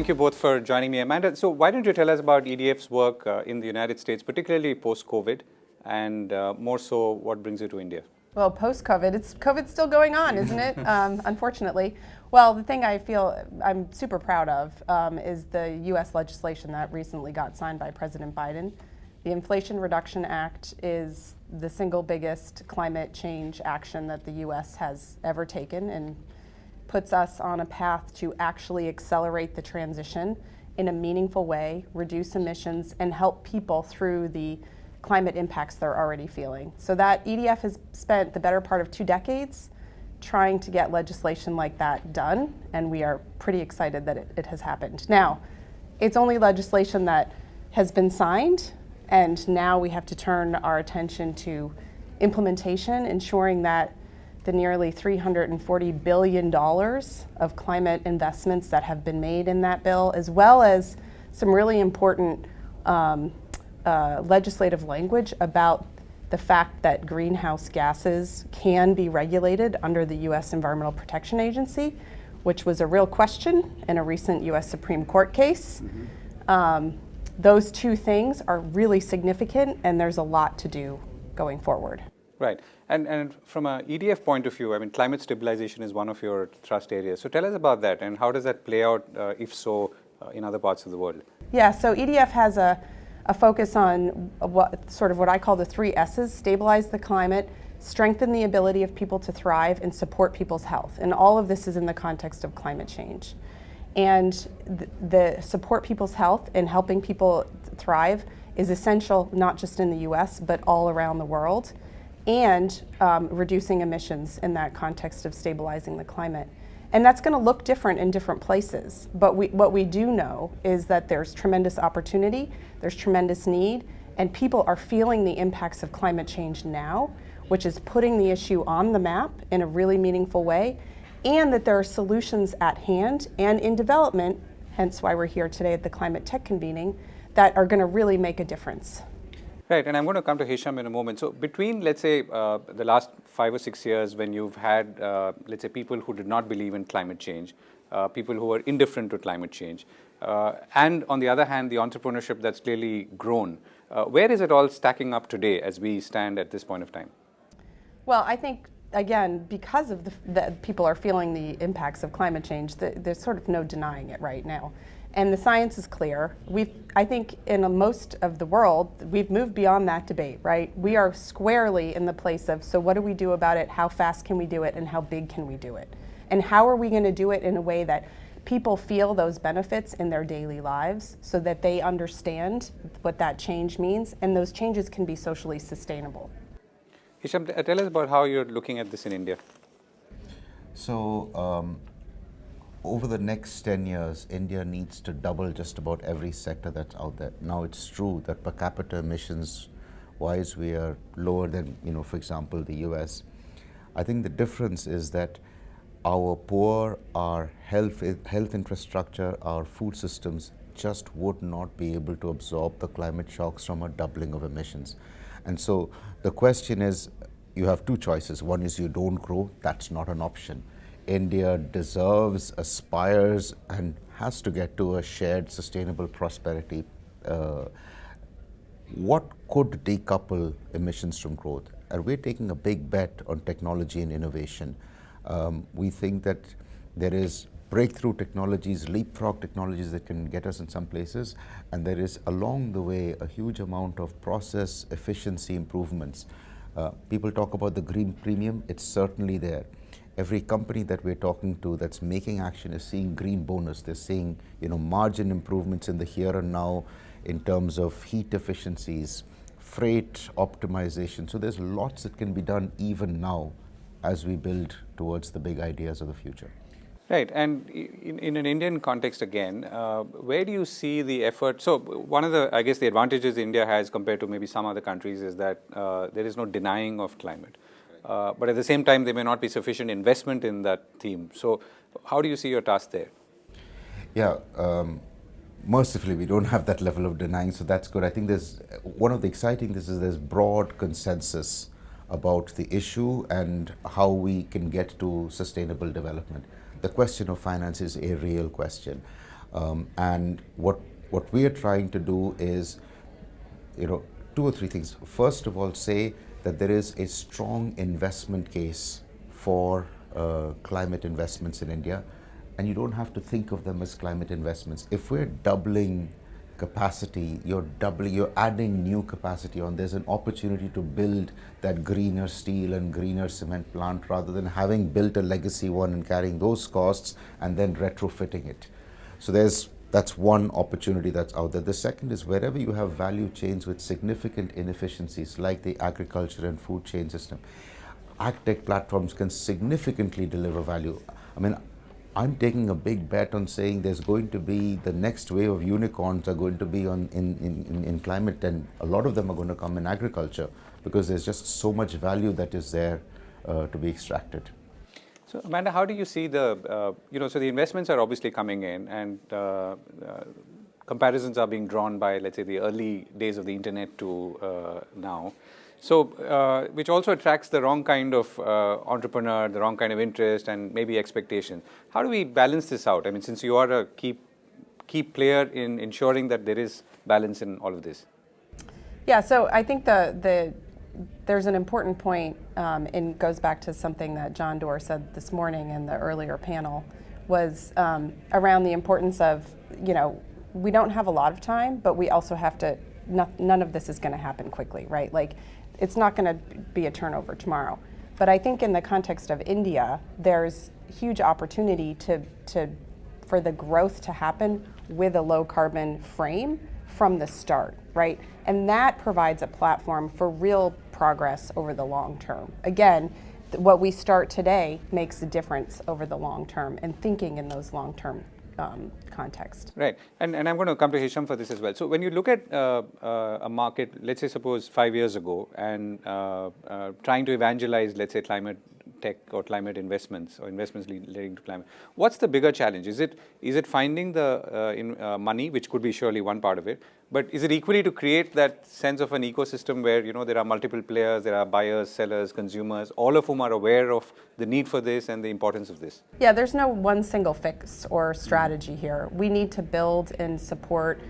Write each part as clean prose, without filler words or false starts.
thank you both for joining me. Amanda, so why don't you tell us about EDF's work in the United States, particularly post-COVID, and more so what brings you to India? Well, post-COVID, COVID's still going on, isn't it? Unfortunately. Well, the thing I feel I'm super proud of is the U.S. legislation that recently got signed by President Biden. The Inflation Reduction Act is the single biggest climate change action that the U.S. has ever taken and puts us on a path to actually accelerate the transition in a meaningful way, reduce emissions, and help people through the climate impacts they're already feeling. So that EDF has spent the better part of 2 decades trying to get legislation like that done, and we are pretty excited that it has happened. Now, it's only legislation that has been signed, and now we have to turn our attention to implementation, ensuring that the nearly $340 billion of climate investments that have been made in that bill, as well as some really important legislative language about the fact that greenhouse gases can be regulated under the U.S. Environmental Protection Agency, which was a real question in a recent U.S. Supreme Court case. Those 2 things are really significant, and there's a lot to do going forward. Right. And from an EDF point of view, I mean, climate stabilization is one of your thrust areas. So tell us about that, and how does that play out, if so, in other parts of the world? Yeah, so EDF has a focus on what I call the 3 S's: stabilize the climate, strengthen the ability of people to thrive, and support people's health. And all of this is in the context of climate change. And the support people's health and helping people thrive is essential not just in the US, but all around the world, and reducing emissions in that context of stabilizing the climate. And that's going to look different in different places. But what we do know is that there's tremendous opportunity, there's tremendous need, and people are feeling the impacts of climate change now, which is putting the issue on the map in a really meaningful way, and that there are solutions at hand and in development, hence why we're here today at the Climate Tech Convening, that are going to really make a difference. Right, and I'm going to come to Hisham in a moment. So between, let's say, the last 5 or 6 years when you've had, let's say, people who did not believe in climate change, people who were indifferent to climate change, and on the other hand, the entrepreneurship that's clearly grown, where is it all stacking up today as we stand at this point of time? Well, I think, again, because of the people are feeling the impacts of climate change, there's sort of no denying it right now. And the science is clear. I think in most of the world, we've moved beyond that debate, right? We are squarely in the place of, so what do we do about it? How fast can we do it? And how big can we do it? And how are we going to do it in a way that people feel those benefits in their daily lives so that they understand what that change means, and those changes can be socially sustainable? Hisham, tell us about how you're looking at this in India. So, over the next 10 years, India needs to double just about every sector that's out there. Now, it's true that per capita emissions-wise, we are lower than, for example, the US. I think the difference is that our poor, our health infrastructure, our food systems just would not be able to absorb the climate shocks from a doubling of emissions. And so the question is, you have 2 choices. One is you don't grow, that's not an option. India deserves, aspires, and has to get to a shared sustainable prosperity. What could decouple emissions from growth? And we're taking a big bet on technology and innovation. We think that there is breakthrough technologies, leapfrog technologies that can get us in some places, and there is along the way a huge amount of process efficiency improvements. People talk about the green premium, it's certainly there. Every company that we're talking to that's making action is seeing green bonus. They're seeing, margin improvements in the here and now in terms of heat efficiencies, freight optimization. So there's lots that can be done even now as we build towards the big ideas of the future. Right, and in an Indian context again, where do you see the effort? So one of the, I guess, the advantages India has compared to maybe some other countries is that there is no denying of climate. But at the same time, there may not be sufficient investment in that theme. So how do you see your task there? Yeah, mercifully, we don't have that level of denying, so that's good. I think there's one of the exciting things is there's broad consensus about the issue and how we can get to sustainable development. The question of finance is a real question. And what we are trying to do is, two or three things. First of all, say that there is a strong investment case for climate investments in India, and you don't have to think of them as climate investments. If we're doubling capacity, you're adding new capacity on. There's an opportunity to build that greener steel and greener cement plant rather than having built a legacy one and carrying those costs and then retrofitting it. So that's one opportunity that's out there. The second is wherever you have value chains with significant inefficiencies, like the agriculture and food chain system, agtech platforms can significantly deliver value. I mean, I'm taking a big bet on saying there's going to be the next wave of unicorns are going to be in climate, and a lot of them are going to come in agriculture because there's just so much value that is there to be extracted. So Amanda, how do you see the, so the investments are obviously coming in, and comparisons are being drawn by, let's say, the early days of the internet to now. So, which also attracts the wrong kind of entrepreneur, the wrong kind of interest, and maybe expectation. How do we balance this out? I mean, since you are a key player in ensuring that there is balance in all of this. Yeah, so I think there's an important point, and goes back to something that John Doerr said this morning in the earlier panel, was around the importance of, we don't have a lot of time, but we also have to, none of this is going to happen quickly, right? Like, it's not going to be a turnover tomorrow. But I think in the context of India, there's huge opportunity for the growth to happen with a low carbon frame from the start, right? And that provides a platform for real progress over the long term. Again, what we start today makes a difference over the long term, and thinking in those long term context. Right, and I'm going to come to Hisham for this as well. So when you look at a market, let's say suppose 5 years ago, and trying to evangelize, let's say, climate tech or climate investments or investments leading to climate, what's the bigger challenge? Is it finding the money, which could be surely one part of it, but is it equally to create that sense of an ecosystem where there are multiple players, there are buyers, sellers, consumers, all of whom are aware of the need for this and the importance of this? Yeah, there's no one single fix or strategy here. We need to build and support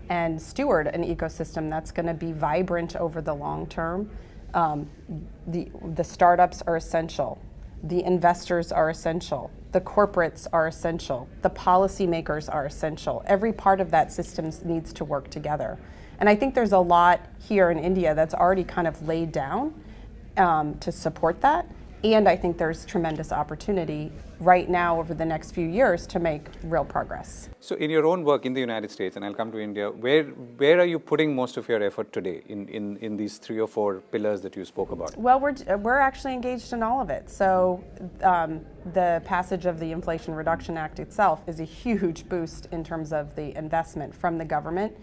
and steward an ecosystem that's going to be vibrant over the long term. The startups are essential. The investors are essential. The corporates are essential. The policymakers are essential. Every part of that system needs to work together. And I think there's a lot here in India that's already kind of laid down to support that. And I think there's tremendous opportunity right now over the next few years to make real progress. So in your own work in the United States, and I'll come to India, where are you putting most of your effort today in these 3 or 4 pillars that you spoke about? Well, we're actually engaged in all of it. So the passage of the Inflation Reduction Act itself is a huge boost in terms of the investment from the government.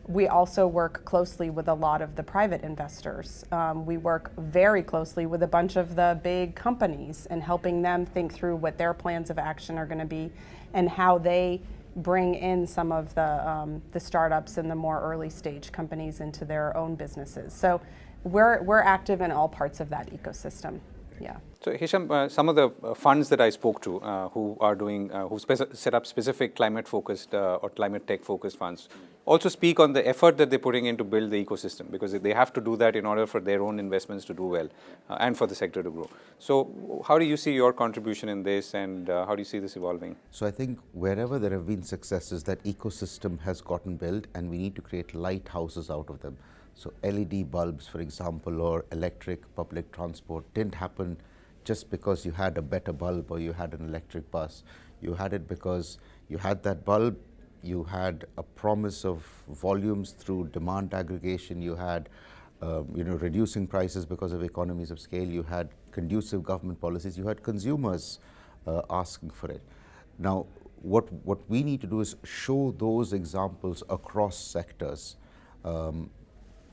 We also work closely with a lot of the private investors. We work very closely with a bunch of the big companies and helping them think through what their plans of action are going to be and how they bring in some of the startups and the more early stage companies into their own businesses. So we're active in all parts of that ecosystem. Yeah. So Hisham, some of the funds that I spoke to who set up specific climate focused or climate tech focused funds also speak on the effort that they're putting in to build the ecosystem, because they have to do that in order for their own investments to do well and for the sector to grow. So how do you see your contribution in this, and how do you see this evolving? So I think wherever there have been successes, that ecosystem has gotten built, and we need to create lighthouses out of them. So LED bulbs, for example, or electric public transport didn't happen just because you had a better bulb or you had an electric bus. You had it because you had that bulb, you had a promise of volumes through demand aggregation, you had reducing prices because of economies of scale, you had conducive government policies, you had consumers asking for it. Now, what we need to do is show those examples across sectors.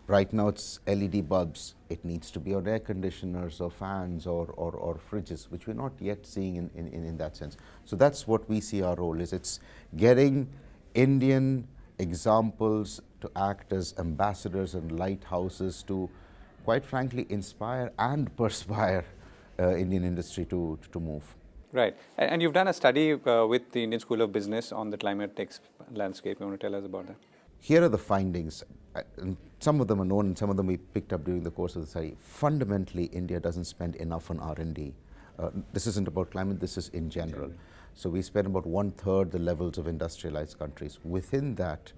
Right now it's LED bulbs. It needs to be on air conditioners or fans or fridges, which we're not yet seeing in that sense. So that's what we see our role is. It's getting Indian examples to act as ambassadors and lighthouses to, quite frankly, inspire and perspire Indian industry to move. Right. And you've done a study with the Indian School of Business on the climate tech landscape. You want to tell us about that? Here are the findings. And some of them are known and some of them we picked up during the course of the study. Fundamentally, India doesn't spend enough on R&D. This isn't about climate, this is in general. So we spend about 1/3 the levels of industrialized countries. Within that,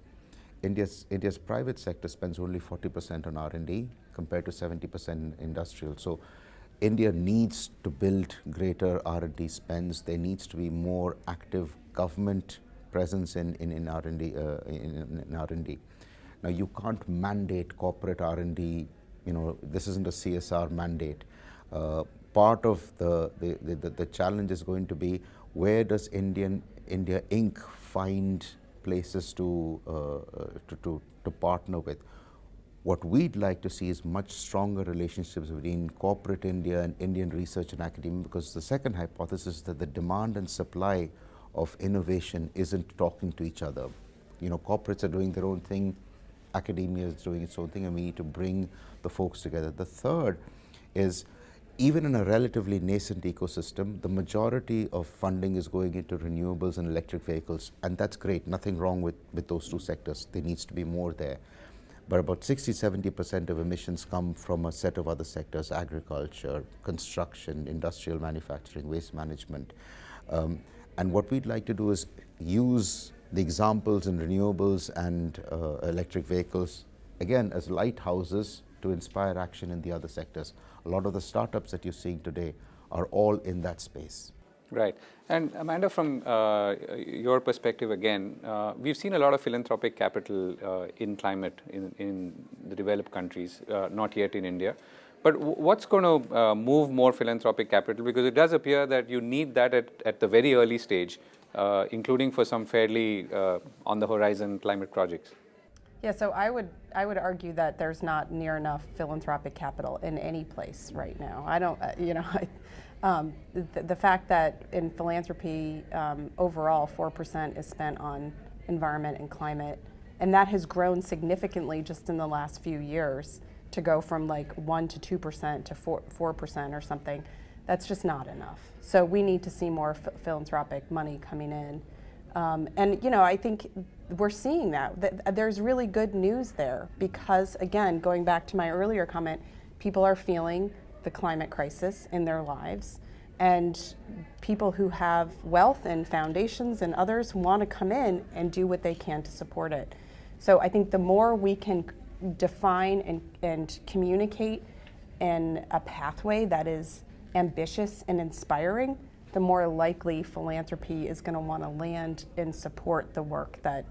India's private sector spends only 40% on R&D compared to 70% industrial. So India needs to build greater R&D spends. There needs to be more active government presence in R&D. Now you can't mandate corporate R&D. This isn't a CSR mandate. Part of the challenge is going to be, where does India Inc. find places to partner with? What we'd like to see is much stronger relationships between corporate India and Indian research and academia, because the second hypothesis is that the demand and supply of innovation isn't talking to each other. Corporates are doing their own thing, academia is doing its own thing, and we need to bring the folks together. The third is, even in a relatively nascent ecosystem, the majority of funding is going into renewables and electric vehicles, and that's great, nothing wrong with those two sectors. There needs to be more there. But about 60-70% of emissions come from a set of other sectors: agriculture, construction, industrial manufacturing, waste management. And what we'd like to do is use the examples in renewables and electric vehicles, again, as lighthouses to inspire action in the other sectors. A lot of the startups that you're seeing today are all in that space. Right. And Amanda, from your perspective again, we've seen a lot of philanthropic capital in climate in the developed countries, not yet in India. But what's going to move more philanthropic capital? Because it does appear that you need that at the very early stage, including for some fairly on the horizon climate projects. Yeah, so I would argue that there's not near enough philanthropic capital in any place right now. I don't, the fact that in philanthropy overall 4% is spent on environment and climate, and that has grown significantly just in the last few years to go from like 1 to 2% to 4% or something. That's just not enough. So we need to see more philanthropic money coming in. And I think we're seeing that there's really good news there, because again, going back to my earlier comment, people are feeling the climate crisis in their lives, and people who have wealth and foundations and others want to come in and do what they can to support it. So I think the more we can define and communicate in a pathway that is ambitious and inspiring, the more likely philanthropy is going to want to land and support the work that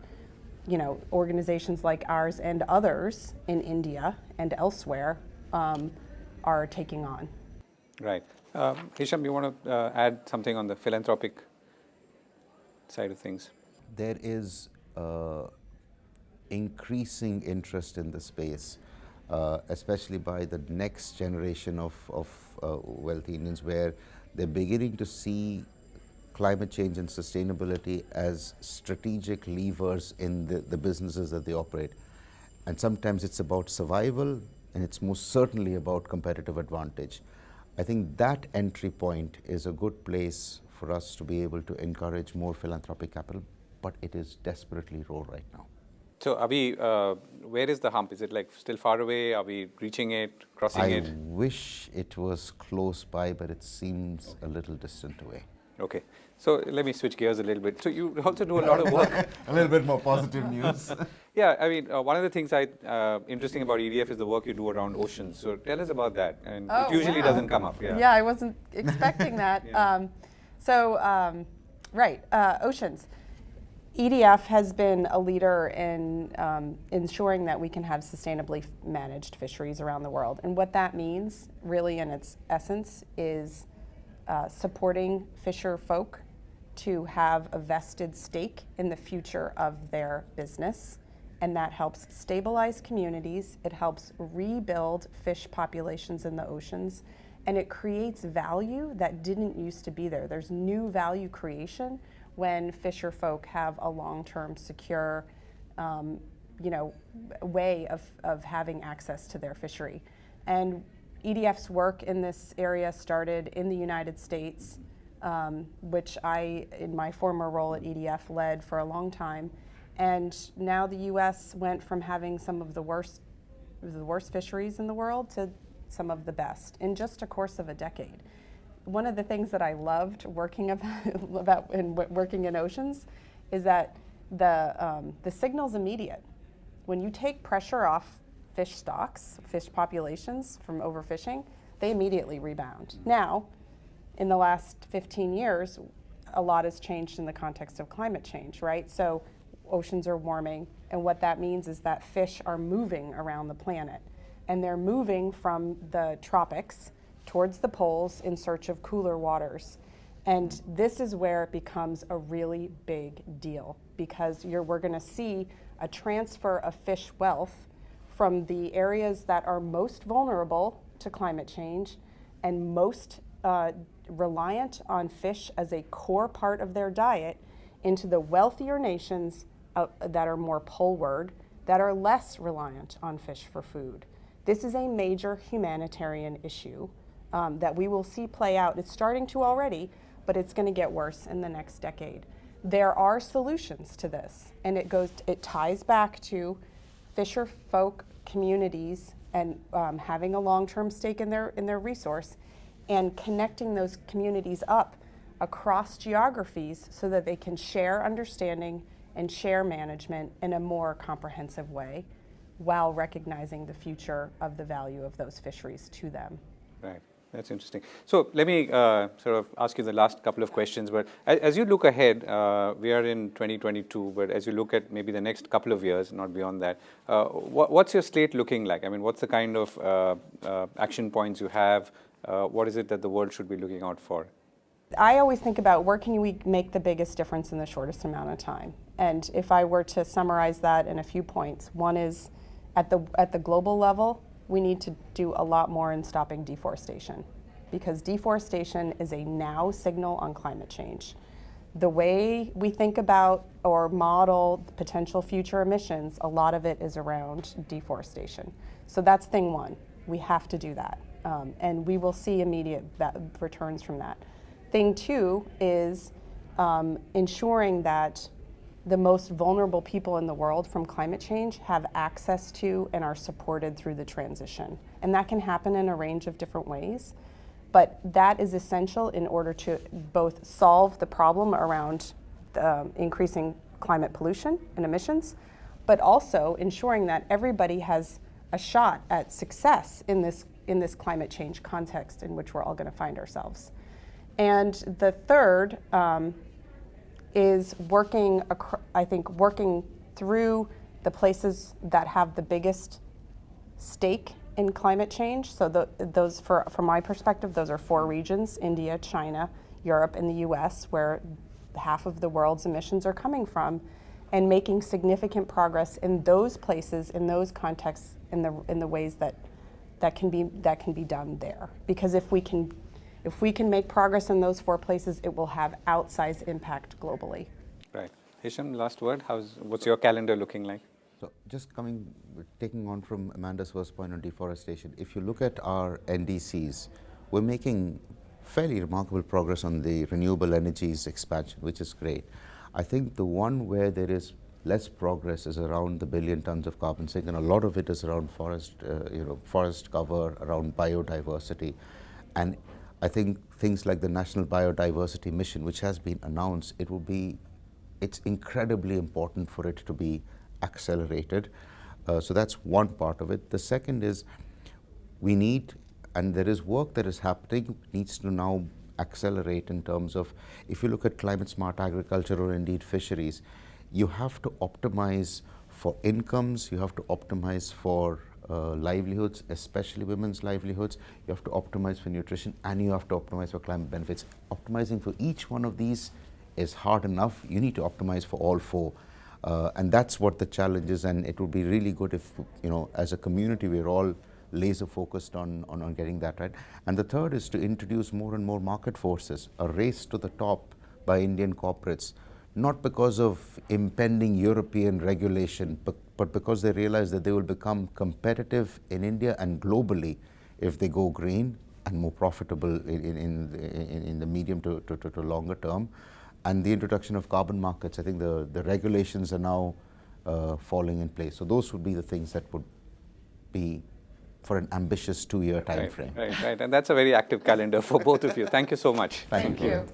organizations like ours and others in India and elsewhere are taking on. Right. Hisham, you want to add something on the philanthropic side of things? There is increasing interest in the space, especially by the next generation of wealthy Indians, where they're beginning to see climate change and sustainability as strategic levers in the businesses that they operate. And sometimes it's about survival, and it's most certainly about competitive advantage. I think that entry point is a good place for us to be able to encourage more philanthropic capital, but it is desperately low right now. So are we, where is the hump? Is it like still far away? Are we reaching it, crossing it? I wish it was close by, but it seems a little distant away. Okay. So let me switch gears a little bit. So you also do a lot of work. A little bit more positive news. Yeah, I mean, one of the things interesting about EDF is the work you do around oceans. So tell us about that. And it usually doesn't come up. Yeah, I wasn't expecting that. Yeah. Oceans. EDF has been a leader in ensuring that we can have sustainably managed fisheries around the world. And what that means, really in its essence, is supporting fisher folk to have a vested stake in the future of their business. And that helps stabilize communities, it helps rebuild fish populations in the oceans, and it creates value that didn't used to be there. There's new value creation when fisher folk have a long-term, secure, way of having access to their fishery. And EDF's work in this area started in the United States which I, in my former role at EDF, led for a long time. And now the U.S. went from having some of the worst fisheries in the world to some of the best in just a course of a decade. One of the things that I loved working working in oceans is that the signal's immediate. When you take pressure off fish stocks, fish populations from overfishing, they immediately rebound. Now, in the last 15 years, a lot has changed in the context of climate change, right? So oceans are warming, and what that means is that fish are moving around the planet, and they're moving from the tropics towards the poles in search of cooler waters. And this is where it becomes a really big deal, because we're going to see a transfer of fish wealth from the areas that are most vulnerable to climate change and most reliant on fish as a core part of their diet into the wealthier nations that are more poleward, that are less reliant on fish for food. This is a major humanitarian issue that we will see play out. It's starting to already, but it's going to get worse in the next decade. There are solutions to this, and it ties back to fisher folk communities and having a long-term stake in their resource, and connecting those communities up across geographies so that they can share understanding and share management in a more comprehensive way, while recognizing the future of the value of those fisheries to them. Right. That's interesting. So let me sort of ask you the last couple of questions. But as you look ahead, we are in 2022, but as you look at maybe the next couple of years, not beyond that, what's your slate looking like? I mean, what's the kind of action points you have? What is it that the world should be looking out for? I always think about where can we make the biggest difference in the shortest amount of time. And if I were to summarize that in a few points, one is at the global level, we need to do a lot more in stopping deforestation, because deforestation is a now signal on climate change. The way we think about or model potential future emissions, a lot of it is around deforestation. So that's thing one. We have to do that. And we will see immediate returns from that. Thing two is ensuring that the most vulnerable people in the world from climate change have access to and are supported through the transition. And that can happen in a range of different ways. But that is essential in order to both solve the problem around increasing climate pollution and emissions, but also ensuring that everybody has a shot at success in this climate change context in which we're all going to find ourselves. And the third is working through the places that have the biggest stake in climate change. So those, from my perspective, those are four regions: India, China, Europe, and the US, where half of the world's emissions are coming from, and making significant progress in those places, in those contexts, in the ways that can be done there. Because if we can make progress in those four places, it will have outsized impact globally. Right. Hisham, last word. What's your calendar looking like? So just taking on from Amanda's first point on deforestation, if you look at our NDCs, we're making fairly remarkable progress on the renewable energies expansion, which is great. I think the one where there is less progress is around the 1 billion tons of carbon sink, and a lot of it is around forest cover, around biodiversity. And I think things like the National Biodiversity Mission, which has been announced, it's incredibly important for it to be accelerated. So that's one part of it. The second is we need, and there is work that is happening, needs to now accelerate in terms of, if you look at climate smart agriculture or indeed fisheries, you have to optimize for incomes, you have to optimize for livelihoods, especially women's livelihoods, you have to optimize for nutrition, and you have to optimize for climate benefits. Optimizing for each one of these is hard enough. You need to optimize for all four. And that's what the challenge is, and it would be really good if, as a community, we're all laser focused on getting that right. And the third is to introduce more and more market forces, a race to the top by Indian corporates, not because of impending European regulation, but because they realize that they will become competitive in India and globally if they go green, and more profitable in the medium to longer term. And the introduction of carbon markets, I think the regulations are now falling in place. So those would be the things that would be for an ambitious 2-year time frame. Right. And that's a very active calendar for both of you. Thank you so much. Thank you.